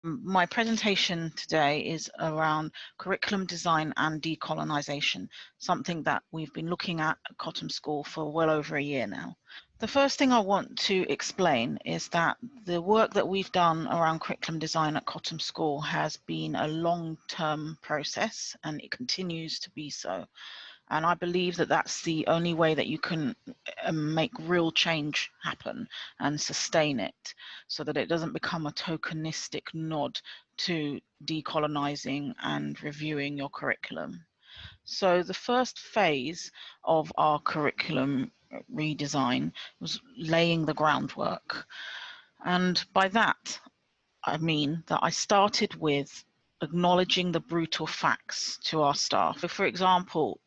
My presentation today is around curriculum design and decolonisation, something that we've been looking at Cottam School for well over a year now. The first thing I want to explain is that the work that we've done around curriculum design at Cottam School has been a long-term process, and it continues to be so. And I believe that that's the only way that you can make real change happen and sustain it, so that it doesn't become a tokenistic nod to decolonising and reviewing your curriculum. So the first phase of our curriculum redesign was laying the groundwork. And by that, I mean that I started with acknowledging the brutal facts to our staff. So for example,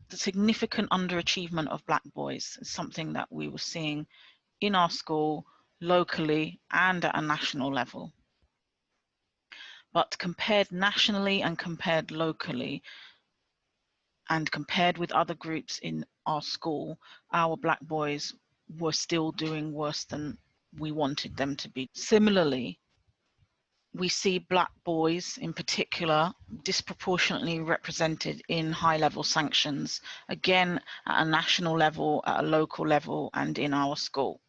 the significant underachievement of Black boys is something that we were seeing in our school, locally, and at a national level. But compared nationally and compared locally, and compared with other groups in our school, our Black boys were still doing worse than we wanted them to be. Similarly, we see Black boys in particular disproportionately represented in high-level sanctions, again at a national level, at a local level, and in our school.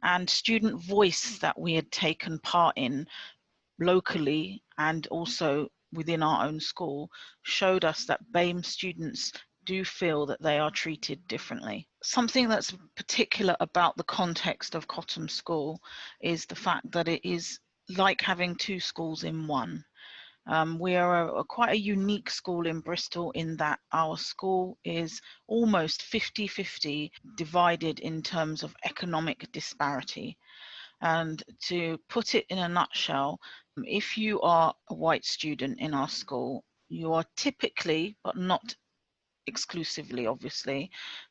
And student voice that we had taken part in locally and also within our own school showed us that BAME students do feel that they are treated differently. Something that's particular about the context of Cottam School is the fact that it is like having two schools in one. We are quite a unique school in Bristol in that our school is almost 50-50 divided in terms of economic disparity. And to put it in a nutshell, if you are a white student in our school, you are typically, but not exclusively obviously,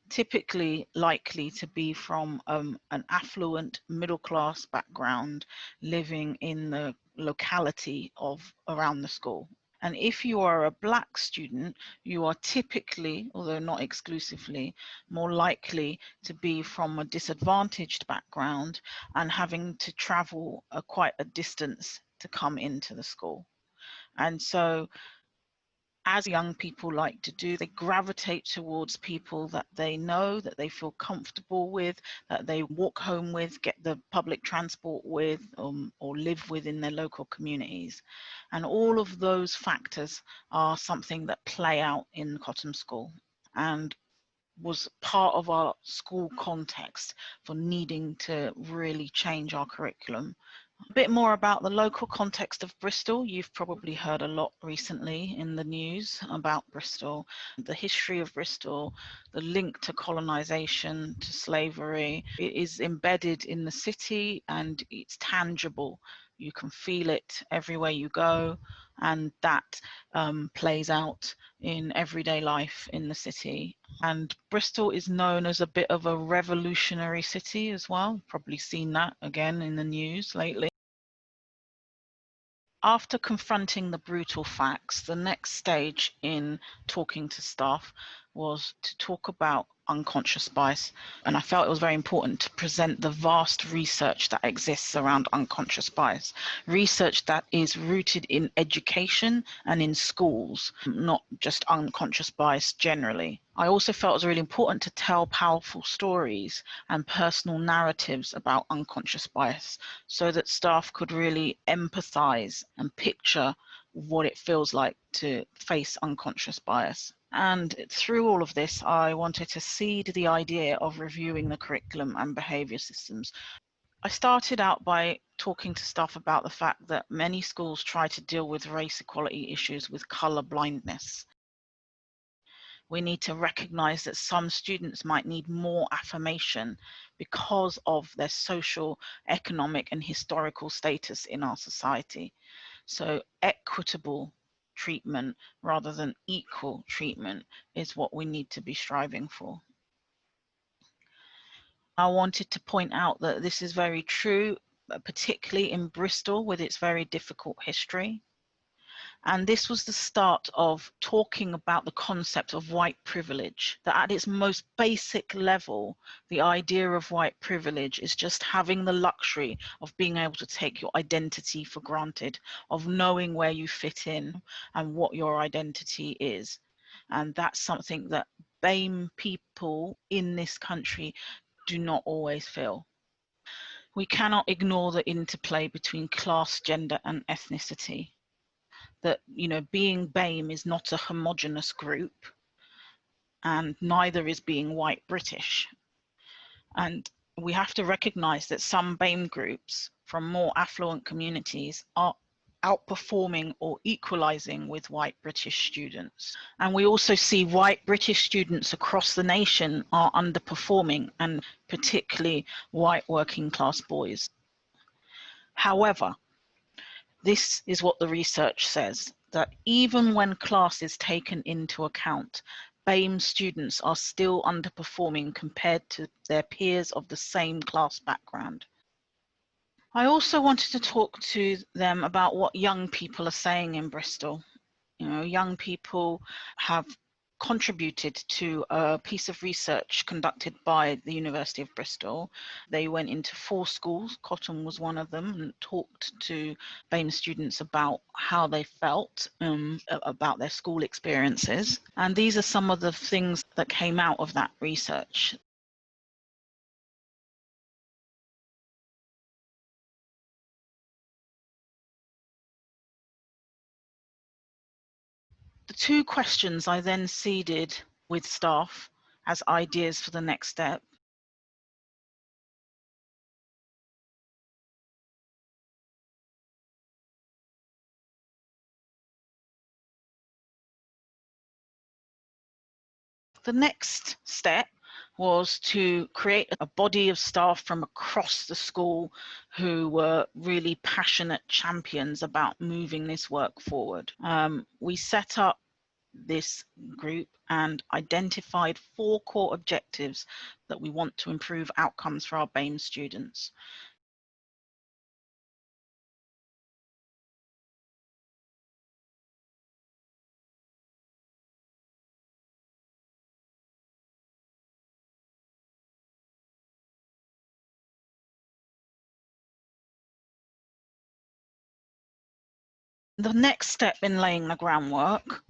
typically likely to be from an affluent middle class background living in the locality of around the school. And if you are a Black student, you are typically, although not exclusively, more likely to be from a disadvantaged background and having to travel quite a distance to come into the school. And so as young people like to do, they gravitate towards people that they know, that they feel comfortable with, that they walk home with, get the public transport with, or live with in their local communities. And all of those factors are something that play out in Cottam School and was part of our school context for needing to really change our curriculum. A bit more about the local context of Bristol. You've probably heard a lot recently in the news about Bristol, the history of Bristol, the link to colonisation, to slavery. It is embedded in the city and it's tangible. You can feel it everywhere you go, and that plays out in everyday life in the city. And Bristol is known as a bit of a revolutionary city as well. You've probably seen that again in the news lately. After confronting the brutal facts, the next stage in talking to staff was to talk about unconscious bias. And I felt it was very important to present the vast research that exists around unconscious bias, research that is rooted in education and in schools, not just unconscious bias generally. I also felt it was really important to tell powerful stories and personal narratives about unconscious bias so that staff could really empathize and picture what it feels like to face unconscious bias. And through all of this, I wanted to seed the idea of reviewing the curriculum and behaviour systems. I started out by talking to staff about the fact that many schools try to deal with race equality issues with colour blindness. We need to recognise that some students might need more affirmation because of their social, economic and historical status in our society. So equitable treatment rather than equal treatment is what we need to be striving for. I wanted to point out that this is very true, particularly in Bristol with its very difficult history. And this was the start of talking about the concept of white privilege, that at its most basic level, the idea of white privilege is just having the luxury of being able to take your identity for granted, of knowing where you fit in and what your identity is. And that's something that BAME people in this country do not always feel. We cannot ignore the interplay between class, gender, and ethnicity. That, you know, being BAME is not a homogenous group, and neither is being white British. And we have to recognize that some BAME groups from more affluent communities are outperforming or equalizing with white British students. And we also see white British students across the nation are underperforming, and particularly white working class boys. However, this is what the research says, that even when class is taken into account, BAME students are still underperforming compared to their peers of the same class background. I also wanted to talk to them about what young people are saying in Bristol. You know, young people have contributed to a piece of research conducted by the University of Bristol. They went into 4 schools, Cotton was one of them, and talked to BAME students about how they felt about their school experiences. And these are some of the things that came out of that research. The 2 questions I then seeded with staff as ideas for the next step. The next step was to create a body of staff from across the school who were really passionate champions about moving this work forward. We set up this group and identified 4 core objectives that we want to improve outcomes for our BAME students. The next step in laying the groundwork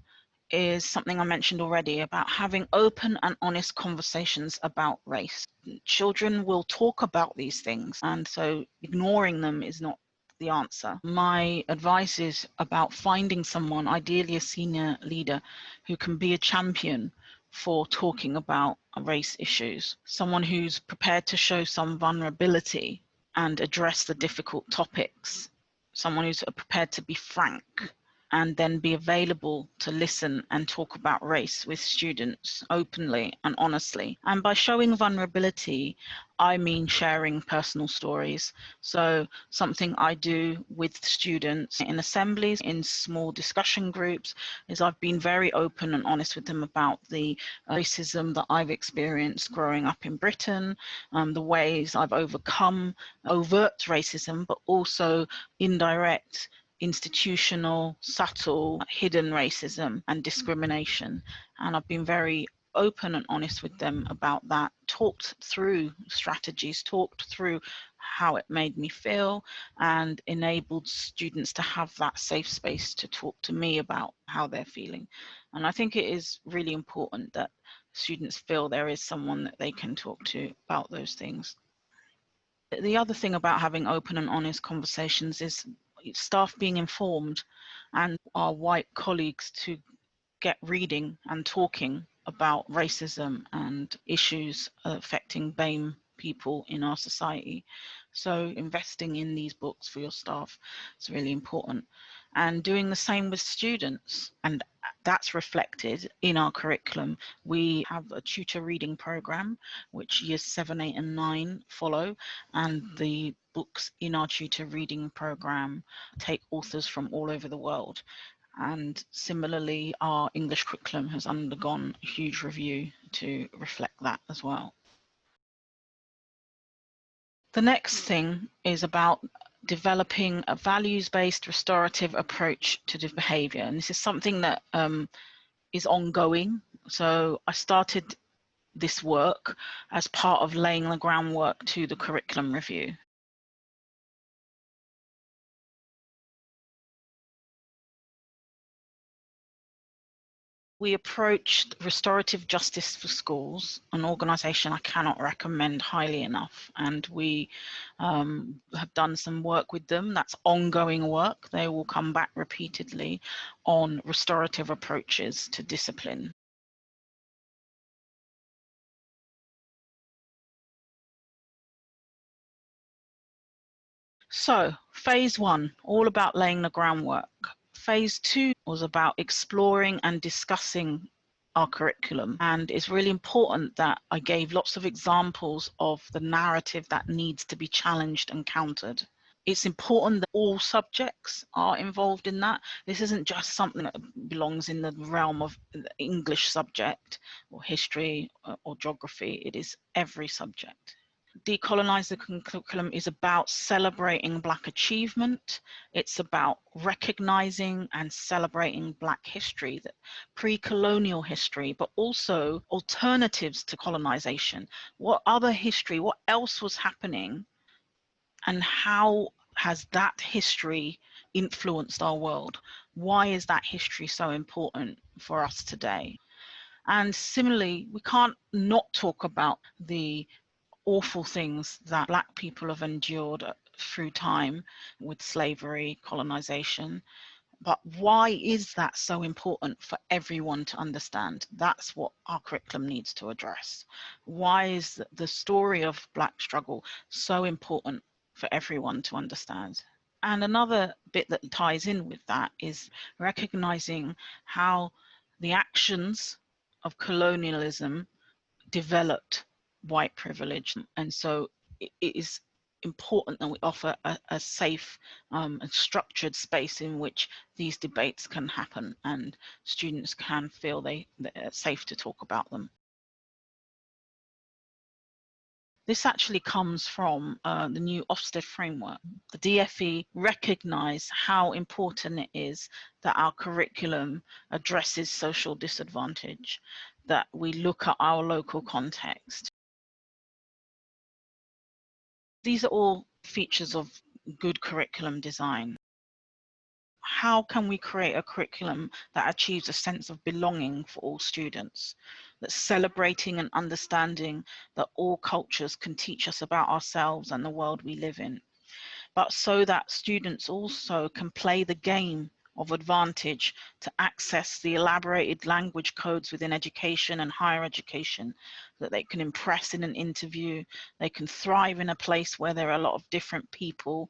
is something I mentioned already about having open and honest conversations about race. Children will talk about these things, and so ignoring them is not the answer. My advice is about finding someone, ideally a senior leader, who can be a champion for talking about race issues, someone who's prepared to show some vulnerability and address the difficult topics, someone who's prepared to be frank and then be available to listen and talk about race with students openly and honestly. And by showing vulnerability, I mean sharing personal stories. So something I do with students in assemblies, in small discussion groups, is I've been very open and honest with them about the racism that I've experienced growing up in Britain, the ways I've overcome overt racism, but also indirect, institutional, subtle, hidden racism and discrimination. And I've been very open and honest with them about that, talked through strategies, talked through how it made me feel, and enabled students to have that safe space to talk to me about how they're feeling. And I think it is really important that students feel there is someone that they can talk to about those things. The other thing about having open and honest conversations is staff being informed and our white colleagues to get reading and talking about racism and issues affecting BAME people in our society. So investing in these books for your staff is really important, and doing the same with students, and that's reflected in our curriculum. We have a tutor reading program which years 7, 8 and 9 follow, and the books in our tutor reading program take authors from all over the world. And similarly, our English curriculum has undergone a huge review to reflect that as well. The next thing is about developing a values-based restorative approach to behaviour. And this is something that is ongoing. So I started this work as part of laying the groundwork to the curriculum review. We approached restorative justice for schools, an organisation I cannot recommend highly enough, and we have done some work with them. That's ongoing work. They will come back repeatedly on restorative approaches to discipline. So, phase 1, all about laying the groundwork. Phase 2 was about exploring and discussing our curriculum, and it's really important that I gave lots of examples of the narrative that needs to be challenged and countered. It's important that all subjects are involved in that. This isn't just something that belongs in the realm of the English subject or history or geography. It is every subject. Decolonize the curriculum is about celebrating Black achievement. It's about recognizing and celebrating Black history, that pre-colonial history, but also alternatives to colonization. What other history, what else was happening, and how has that history influenced our world? Why is that history so important for us today? And similarly, we can't not talk about the awful things that Black people have endured through time with slavery, colonization. But why is that so important for everyone to understand? That's what our curriculum needs to address. Why is the story of Black struggle so important for everyone to understand? And another bit that ties in with that is recognizing how the actions of colonialism developed white privilege. And so it is important that we offer a safe and structured space in which these debates can happen and students can feel they're safe to talk about them. This actually comes from the new Ofsted framework. The DFE recognise how important it is that our curriculum addresses social disadvantage, that we look at our local context. These are all features of good curriculum design. How can we create a curriculum that achieves a sense of belonging for all students, that's celebrating and understanding that all cultures can teach us about ourselves and the world we live in, but so that students also can play the game of advantage to access the elaborated language codes within education and higher education, that they can impress in an interview, they can thrive in a place where there are a lot of different people,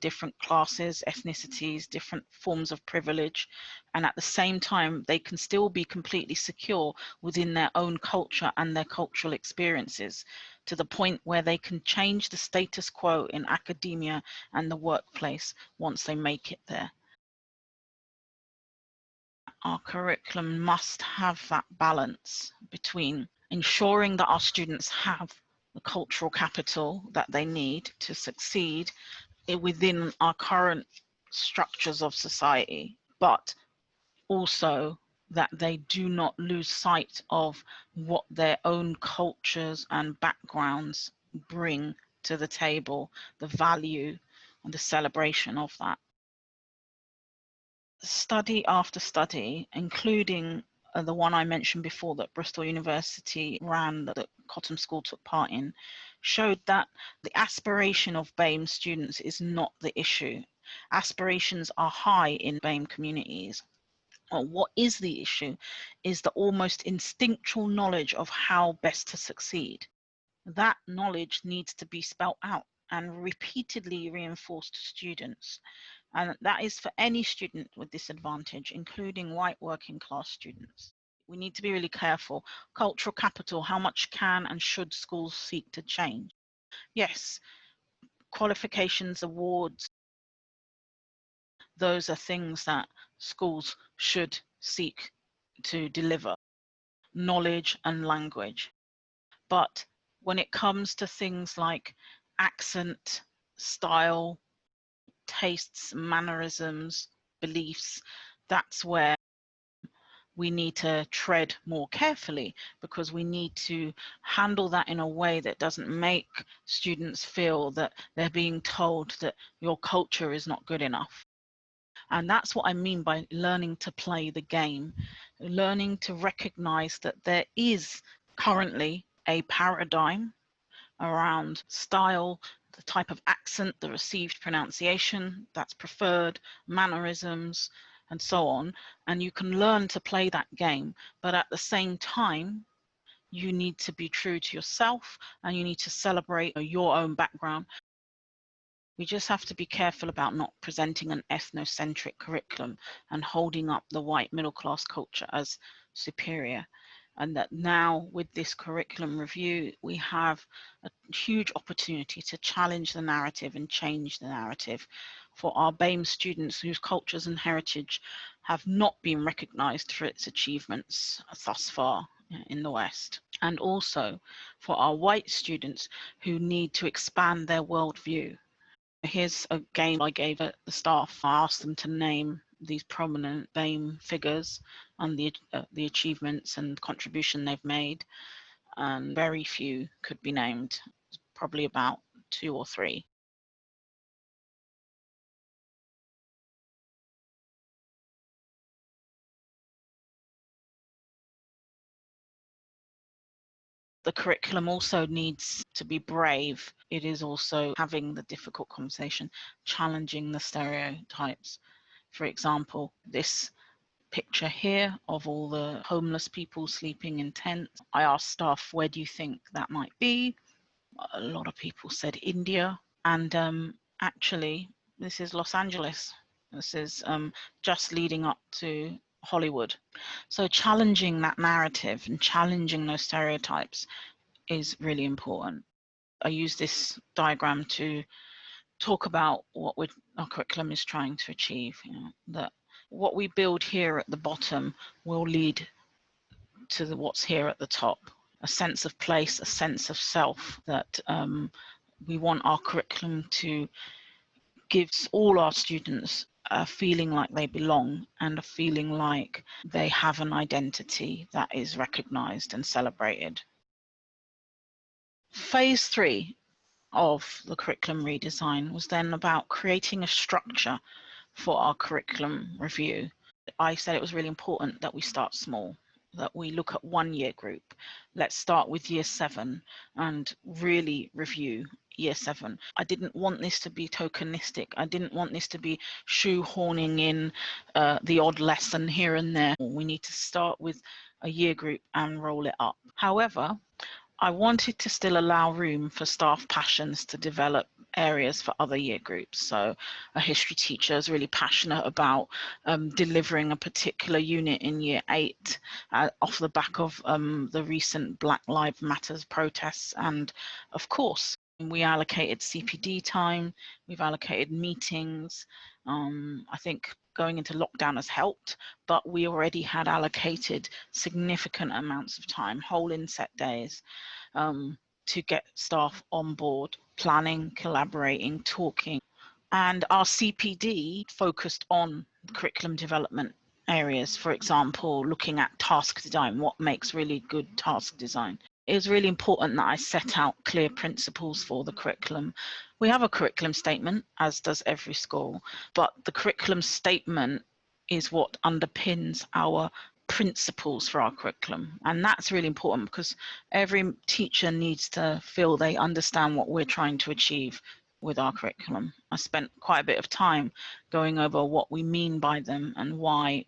different classes, ethnicities, different forms of privilege, and at the same time they can still be completely secure within their own culture and their cultural experiences, to the point where they can change the status quo in academia and the workplace once they make it there. Our curriculum must have that balance between ensuring that our students have the cultural capital that they need to succeed within our current structures of society, but also that they do not lose sight of what their own cultures and backgrounds bring to the table, the value and the celebration of that. Study after study, including the one I mentioned before that Bristol University ran, that Cottam School took part in, showed that the aspiration of BAME students is not the issue. Aspirations are high in BAME communities. What is the issue is the almost instinctual knowledge of how best to succeed. That knowledge needs to be spelt out and repeatedly reinforced to students. And that is for any student with disadvantage, including white working class students. We need to be really careful. Cultural capital, how much can and should schools seek to change? Yes, qualifications, awards, those are things that schools should seek to deliver, knowledge and language. But when it comes to things like accent, style, tastes, mannerisms, beliefs, that's where we need to tread more carefully, because we need to handle that in a way that doesn't make students feel that they're being told that your culture is not good enough. And that's what I mean by learning to play the game, learning to recognize that there is currently a paradigm around style, the type of accent, the received pronunciation that's preferred, mannerisms, and so on. And you can learn to play that game, but at the same time, you need to be true to yourself and you need to celebrate your own background. We just have to be careful about not presenting an ethnocentric curriculum and holding up the white middle class culture as superior. And that now with this curriculum review, we have a huge opportunity to challenge the narrative and change the narrative for our BAME students whose cultures and heritage have not been recognised for its achievements thus far in the West. And also for our white students who need to expand their worldview. Here's a game I gave at the staff. I asked them to name these prominent BAME figures and the achievements and contribution they've made, and very few could be named, probably about 2 or 3. The curriculum also needs to be brave. It is also having the difficult conversation, challenging the stereotypes. For example, this picture here of all the homeless people sleeping in tents. I asked staff, where do you think that might be? A lot of people said India. And actually, this is Los Angeles. This is just leading up to Hollywood. So challenging that narrative and challenging those stereotypes is really important. I use this diagram to talk about what our curriculum is trying to achieve. That what we build here at the bottom will lead to what's here at the top. A sense of place, a sense of self, that we want our curriculum to give all our students a feeling like they belong and a feeling like they have an identity that is recognized and celebrated. Phase 3 of the curriculum redesign was then about creating a structure for our curriculum review. I said it was really important that we start small, that we look at 1 year group. Let's start with year 7 and really review year 7. I didn't want this to be tokenistic. I didn't want this to be shoehorning in the odd lesson here and there. We need to start with a year group and roll it up. However, I wanted to still allow room for staff passions to develop areas for other year groups. So a history teacher is really passionate about delivering a particular unit in year 8 off the back of the recent Black Lives Matters protests. And of course, we allocated CPD time, we've allocated meetings. I think going into lockdown has helped, but we already had allocated significant amounts of time, whole inset days, to get staff on board, planning, collaborating, talking. And our CPD focused on curriculum development areas, for example, looking at task design, what makes really good task design. It was really important that I set out clear principles for the curriculum. We have a curriculum statement, as does every school, but the curriculum statement is what underpins our principles for our curriculum. And that's really important because every teacher needs to feel they understand what we're trying to achieve with our curriculum. I spent quite a bit of time going over what we mean by them and why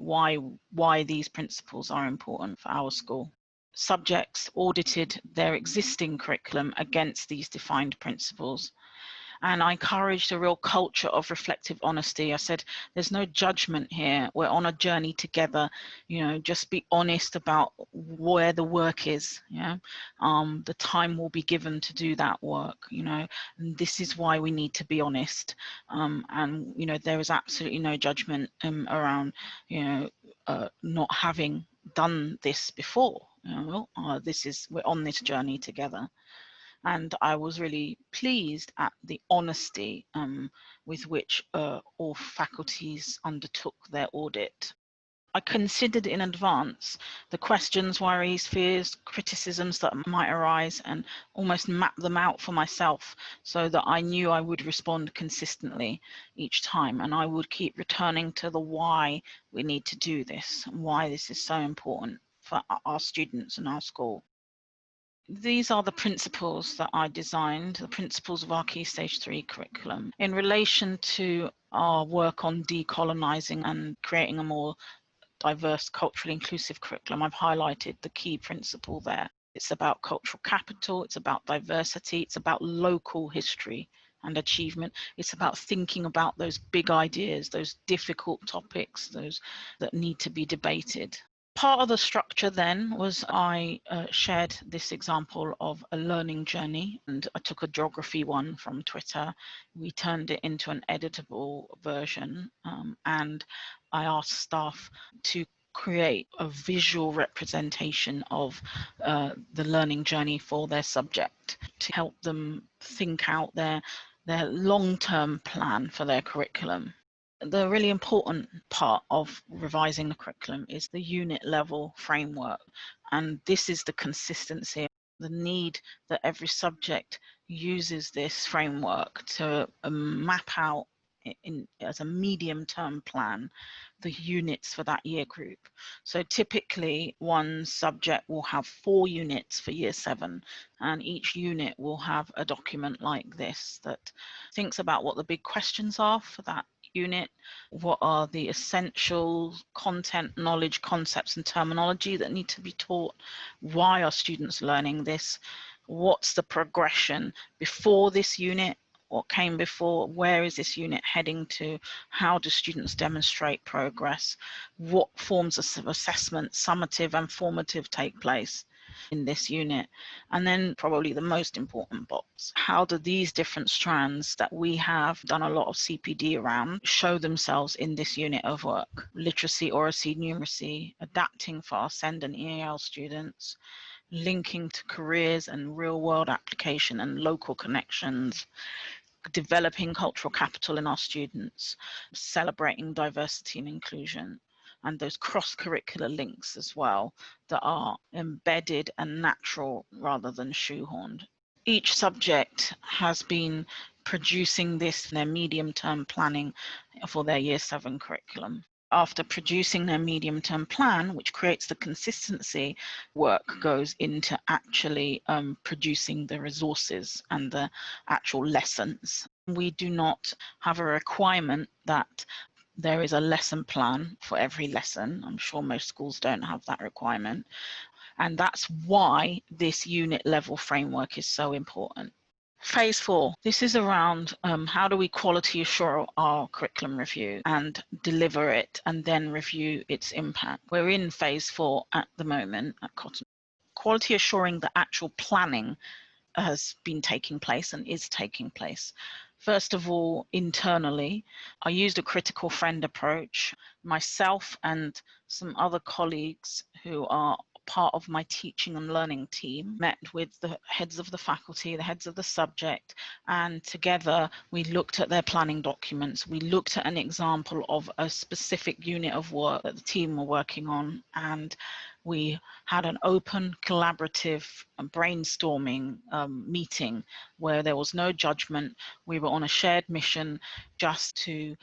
these principles are important for our school. Subjects audited their existing curriculum against these defined principles. And I encouraged a real culture of reflective honesty. I said, there's no judgment here. We're on a journey together. Just be honest about where the work is. The time will be given to do that work. And this is why we need to be honest. And there is absolutely no judgment around not having done this before. We're on this journey together. And I was really pleased at the honesty with which all faculties undertook their audit. I considered in advance the questions, worries, fears, criticisms that might arise, and almost mapped them out for myself so that I knew I would respond consistently each time, and I would keep returning to the why we need to do this, and why this is so important for our students and our school. These are the principles that I designed, the principles of our Key Stage 3 curriculum. In relation to our work on decolonising and creating a more diverse, culturally inclusive curriculum, I've highlighted the key principle there. It's about cultural capital, it's about diversity, it's about local history and achievement. It's about thinking about those big ideas, those difficult topics, those that need to be debated. Part of the structure then was I shared this example of a learning journey, and I took a geography one from Twitter. We turned it into an editable version, and I asked staff to create a visual representation of the learning journey for their subject to help them think out their long-term plan for their curriculum. The really important part of revising the curriculum is the unit level framework, and this is the consistency, the need that every subject uses this framework to map out as a medium-term plan the units for that year group. So typically one subject will have 4 units for year 7, and each unit will have a document like this that thinks about what the big questions are for that unit, what are the essential content, knowledge, concepts and terminology that need to be taught, why are students learning this, what's the progression before this unit, what came before, where is this unit heading to, how do students demonstrate progress, what forms of assessment, summative and formative, take place in this unit. And then probably the most important box, how do these different strands that we have done a lot of CPD around show themselves in this unit of work? Literacy, oracy, numeracy, adapting for our SEND and EAL students, linking to careers and real world application and local connections, developing cultural capital in our students, celebrating diversity and inclusion, and those cross-curricular links as well that are embedded and natural rather than shoehorned. Each subject has been producing this in their medium-term planning for their Year 7 curriculum. After producing their medium-term plan, which creates the consistency, work goes into actually producing the resources and the actual lessons. We do not have a requirement that there is a lesson plan for every lesson. I'm sure most schools don't have that requirement. And that's why this unit level framework is so important. Phase 4, this is around how do we quality assure our curriculum review and deliver it and then review its impact. We're in phase 4 at the moment at Cotton. Quality assuring the actual planning has been taking place and is taking place. First of all, internally, I used a critical friend approach. Myself and some other colleagues who are part of my teaching and learning team met with the heads of the faculty, the heads of the subject, and together we looked at their planning documents. We looked at an example of a specific unit of work that the team were working on, and we had an open, collaborative brainstorming meeting where there was no judgment. We were on a shared mission just to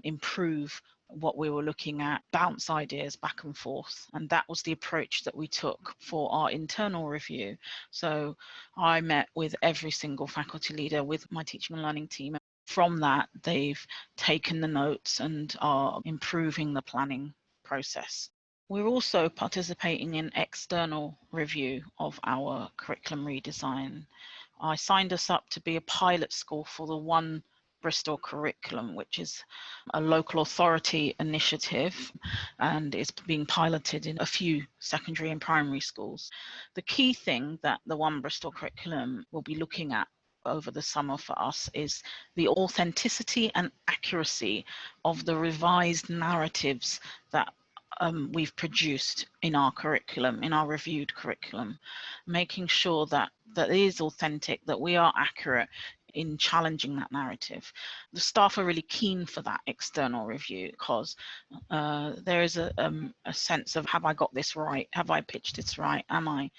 improve what we were looking at, bounce ideas back and forth. And that was the approach that we took for our internal review. So I met with every single faculty leader with my teaching and learning team. From that, they've taken the notes and are improving the planning process. We're also participating in external review of our curriculum redesign. I signed us up to be a pilot school for the One Bristol curriculum, which is a local authority initiative and it's being piloted in a few secondary and primary schools. The key thing that the One Bristol curriculum will be looking at over the summer for us is the authenticity and accuracy of the revised narratives that we've produced in our curriculum, in our reviewed curriculum, making sure that it is authentic, that we are accurate in challenging that narrative. The staff are really keen for that external review because there is a sense of, have I got this right? Have I pitched this right? Am I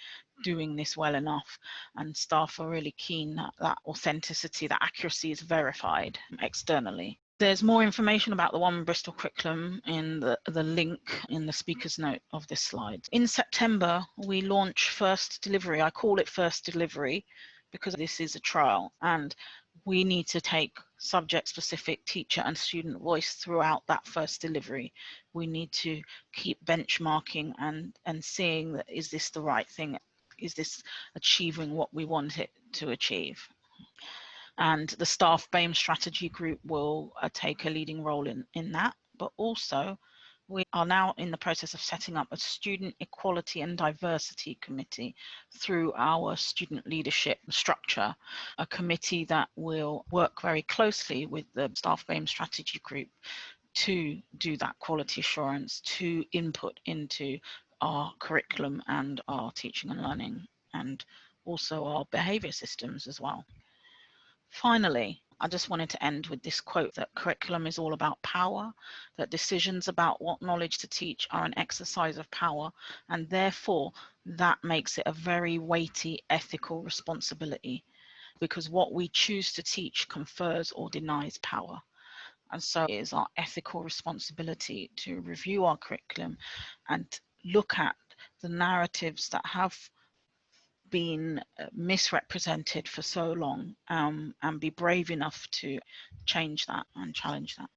doing this well enough? And staff are really keen that authenticity, that accuracy is verified externally. There's more information about the One Bristol curriculum in the link in the speaker's note of this slide. In September, we launch First Delivery. I call it First Delivery because this is a trial, and we need to take subject-specific teacher and student voice throughout that first delivery. We need to keep benchmarking and seeing that, is this the right thing? Is this achieving what we want it to achieve? And the staff BAMEed strategy group will take a leading role in that, but also we are now in the process of setting up a student equality and diversity committee through our student leadership structure, a committee that will work very closely with the staff BAMEed strategy group to do that quality assurance, to input into our curriculum and our teaching and learning, and also our behaviour systems as well. Finally, I just wanted to end with this quote that curriculum is all about power, that decisions about what knowledge to teach are an exercise of power, and therefore that makes it a very weighty ethical responsibility, because what we choose to teach confers or denies power. And so it is our ethical responsibility to review our curriculum and look at the narratives that have been misrepresented for so long, and be brave enough to change that and challenge that.